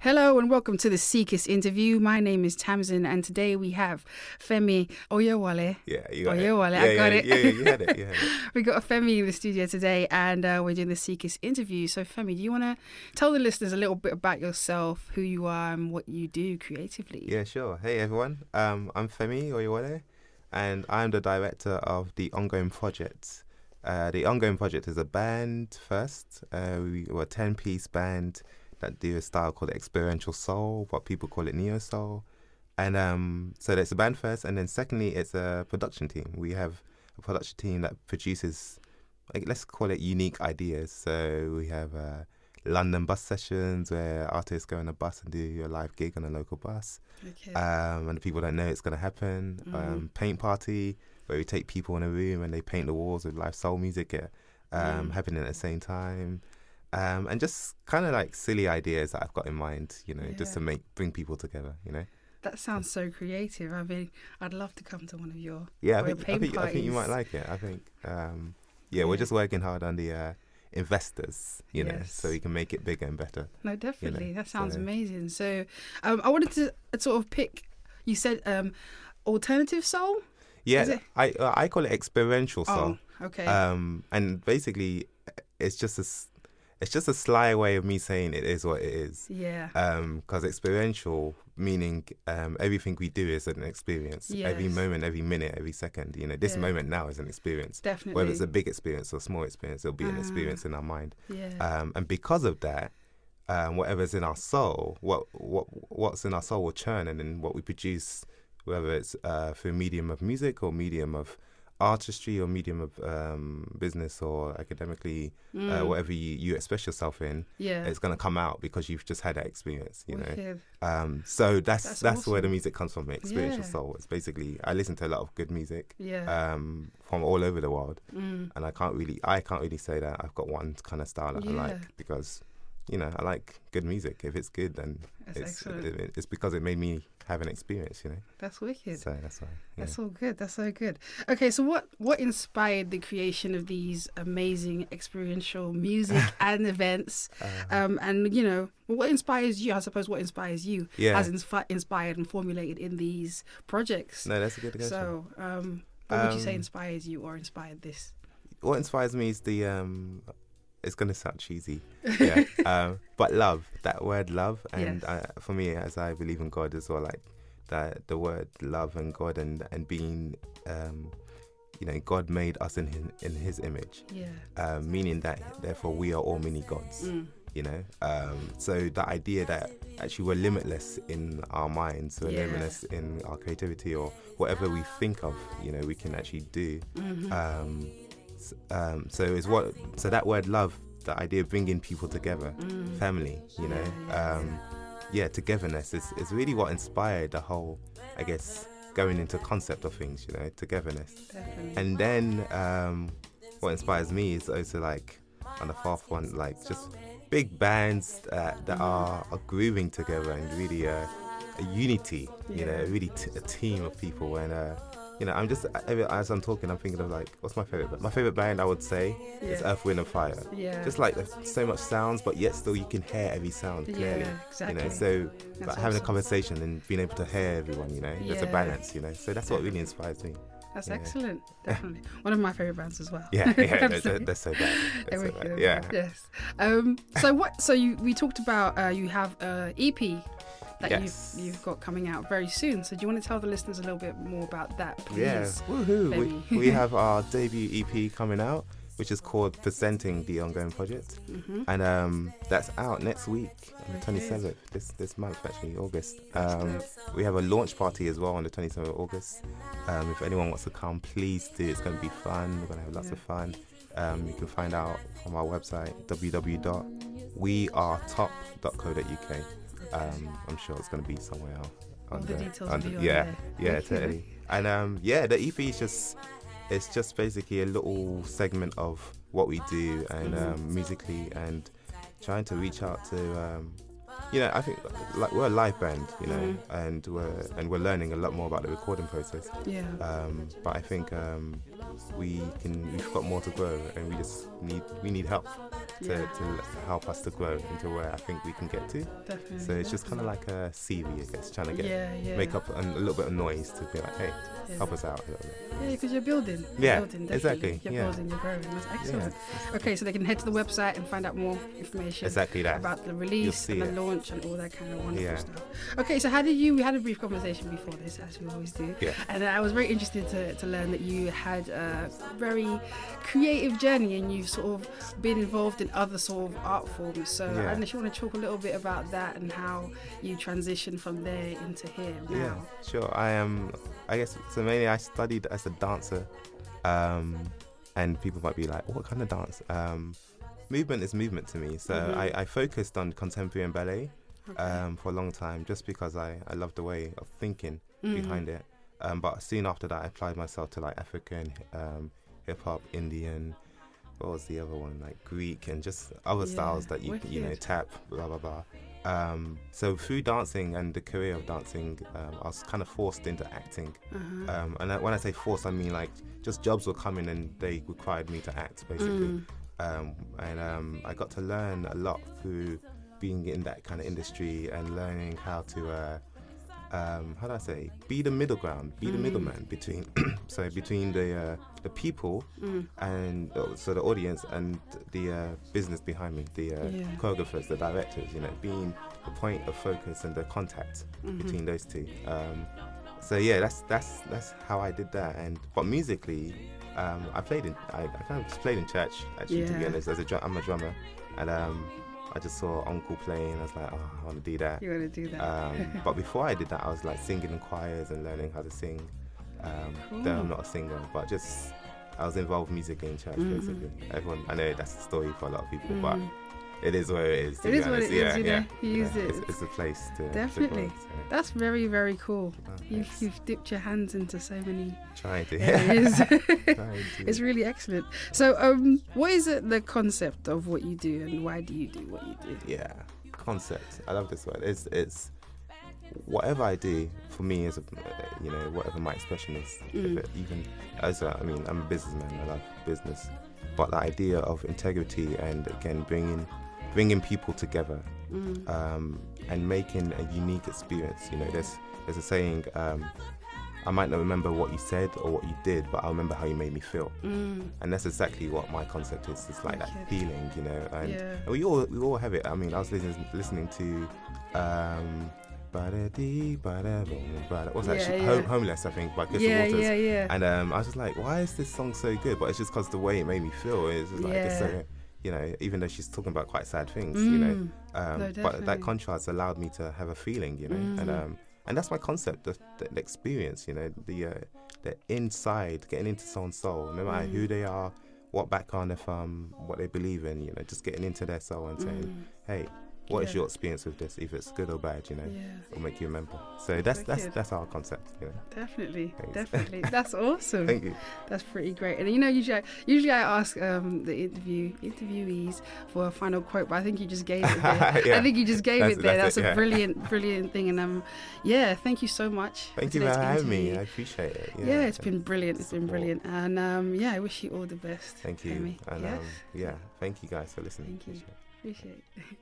Hello and welcome to the CICAS interview. My name is Tamsin and today we have Femi Oyewole. Yeah, you got Oyewole, it. I got it. Yeah, you had it. We got Femi in the studio today and we're doing the CICAS interview. So Femi, do you want to tell the listeners a little bit about yourself, who you are and what you do creatively? Yeah, sure. Hey everyone, I'm Femi Oyewole and I'm the director of the Ongoing Project. The Ongoing Project is a band first. We were a 10-piece band that do a style called Experiential Soul, what people call it Neo Soul. And so that's a band first, and then secondly, it's a production team. We have a production team that produces, let's call it unique ideas. So we have London bus sessions where artists go on a bus and do a live gig on a local bus. Okay. And the people don't know it's going to happen. Paint party, where we take people in a room and they paint the walls with live soul music happening at the same time. And just kind of like silly ideas that I've got in mind, just to bring people together, That sounds so creative. I mean, I'd love to come to one of your I paint think parties. you might like it. I think, we're just working hard on the investors, so we can make it bigger and better. No, definitely. That sounds amazing. So I wanted to sort of pick, you said alternative soul? Yeah, I call it experiential soul. Oh, okay. And basically, it's just a sly way of me saying it is what it is. Yeah. Because experiential, meaning everything we do is an experience. Yes. Every moment, every minute, every second. This moment now is an experience. Definitely. Whether it's a big experience or a small experience, it'll be an experience in our mind. Yeah. And because of that, whatever's in our soul, what's in our soul will churn, and then what we produce, whether it's through medium of music or medium of artistry or medium of business or academically, whatever you express yourself in, it's going to come out because you've just had that experience, So that's awesome. Where the music comes from, experiential soul. It's basically, I listen to a lot of good music from all over the world, and I can't really say that I've got one kind of style that I like, because I like good music. If it's good, then it's because it made me have an experience, That's wicked. So that's why. Yeah. That's all good. That's so good. Okay, so what inspired the creation of these amazing experiential music and events? And what inspires you? I suppose what inspires you has inspired and formulated in these projects. No, that's a good question. So, what would you say inspires you or inspired this? What inspires me is it's going to sound cheesy, but love, that word love. And for me, as I believe in God as well, like the word love and God and being, God made us in his image, meaning that therefore we are all mini gods, so the idea that actually we're limitless in our minds, we're limitless in our creativity or whatever we think of, we can actually do. So that word love, the idea of bringing people together, family, togetherness is really what inspired the whole, I guess, going into concept of things, togetherness. Definitely. And then what inspires me is also like on the forefront, like just big bands that are grooving together and really a unity, really a team of people. And I'm just, as I'm talking, I'm thinking of like, what's my favorite? My favorite band, I would say, is Earth, Wind and Fire. Yeah. Just like there's so much sounds, but yet still you can hear every sound clearly. Yeah, exactly. So That's having awesome. a conversation and being able to hear everyone, there's a balance, So that's what really inspires me. That's excellent. Definitely. One of my favorite bands as well. Yeah, that's so bad. That's so bad. Yeah. Yes. We talked about you have an EP that you've got coming out very soon. So do you want to tell the listeners a little bit more about that, please? Yeah, woohoo! We have our debut EP coming out, which is called Presenting the Ongoing Project, and that's out next week, on the 27th, this month actually, August. We have a launch party as well on the 27th of August. If anyone wants to come, please do. It's going to be fun. We're going to have lots of fun. You can find out from our website www.wearetop.co.uk. I'm sure it's going to be somewhere else. All the details will be on there. Yeah, totally. And the EP is just basically a little segment of what we do and musically, and trying to reach out to I think like we're a live band, and we're learning a lot more about the recording process. Yeah. But I think we've got more to grow, and we need help. to help us to grow into where I think we can get to. Definitely. So it's just kind of like a CV, I guess, trying to make up a little bit of noise to be like, hey, help us out a little bit. Yeah, because you're building. Exactly. You're building, you're growing. That's excellent. Okay, so they can head to the website and find out more information about the release and the launch and all that kind of wonderful stuff. Okay, so we had a brief conversation before this, as we always do. Yeah. And I was very interested to learn that you had a very creative journey and you've sort of been involved in other sort of art forms. So I don't know if you want to talk a little bit about that and how you transitioned from there into here now. Yeah, sure. I guess, so mainly I studied as a dancer, and people might be like, what kind of dance? Movement is movement to me. So I focused on contemporary and ballet for a long time, just because I love the way of thinking behind it. But soon after that, I applied myself to like African, hip-hop, Indian, what was the other one, like Greek, and just other styles that you know, tap, blah, blah, blah. So through dancing and the career of dancing, I was kind of forced into acting. And when I say forced, I mean like just jobs were coming and they required me to act, basically. I got to learn a lot through being in that kind of industry and learning how to how do I say, be the middle ground, be the middleman between between the people and so the audience and the business behind me, the choreographers, the directors, you know, being the point of focus and the contact between those two. So yeah, that's how I did that. But musically, I kind of just played in church, actually, to be honest. I'm a drummer, and I just saw Uncle playing. I was like, oh, I want to do that. You want to do that? But before I did that, I was like singing in choirs and learning how to sing. Though I'm not a singer, but just I was involved musically in church, basically. Everyone, I know that's the story for a lot of people, but it is where it is. It is what it is, you know. You use it. It's a place to. Definitely. To go, so. That's very, very cool. You've dipped your hands into so many areas. It's really excellent. So, what is the concept of what you do, and why do you do what you do? Yeah, concept. I love this word. It's whatever I do for me is, you know, whatever my expression is. Even as I'm a businessman. I love business, but the idea of integrity and again bringing people together and making a unique experience. You know, there's a saying, I might not remember what you said or what you did, but I remember how you made me feel. And that's exactly what my concept is. It's like that feeling, you know, and we all have it. I mean, I was listening to what's that? Homeless, I think, by Crystal Waters. And I was just like, why is this song so good? But it's just because the way it made me feel. It's just like it's so, you know, even though she's talking about quite sad things, you know, but that contrast allowed me to have a feeling, you know, and that's my concept, the experience, you know, the inside, getting into someone's soul, no matter who they are, what background, what they believe in, you know, just getting into their soul and saying, hey, what is your experience with this? If it's good or bad, you know, it'll make you remember. So that's our concept, you know. Definitely. That's awesome. Thank you. That's pretty great. And you know, usually I ask the interviewees for a final quote, but I think you just gave it there. I think you just gave it there. That's a brilliant thing. And thank you so much. Thank you for having me. I appreciate it. Yeah, it's been brilliant. It's been brilliant. And I wish you all the best. Thank you. Femi. And thank you guys for listening. Thank you. Appreciate it.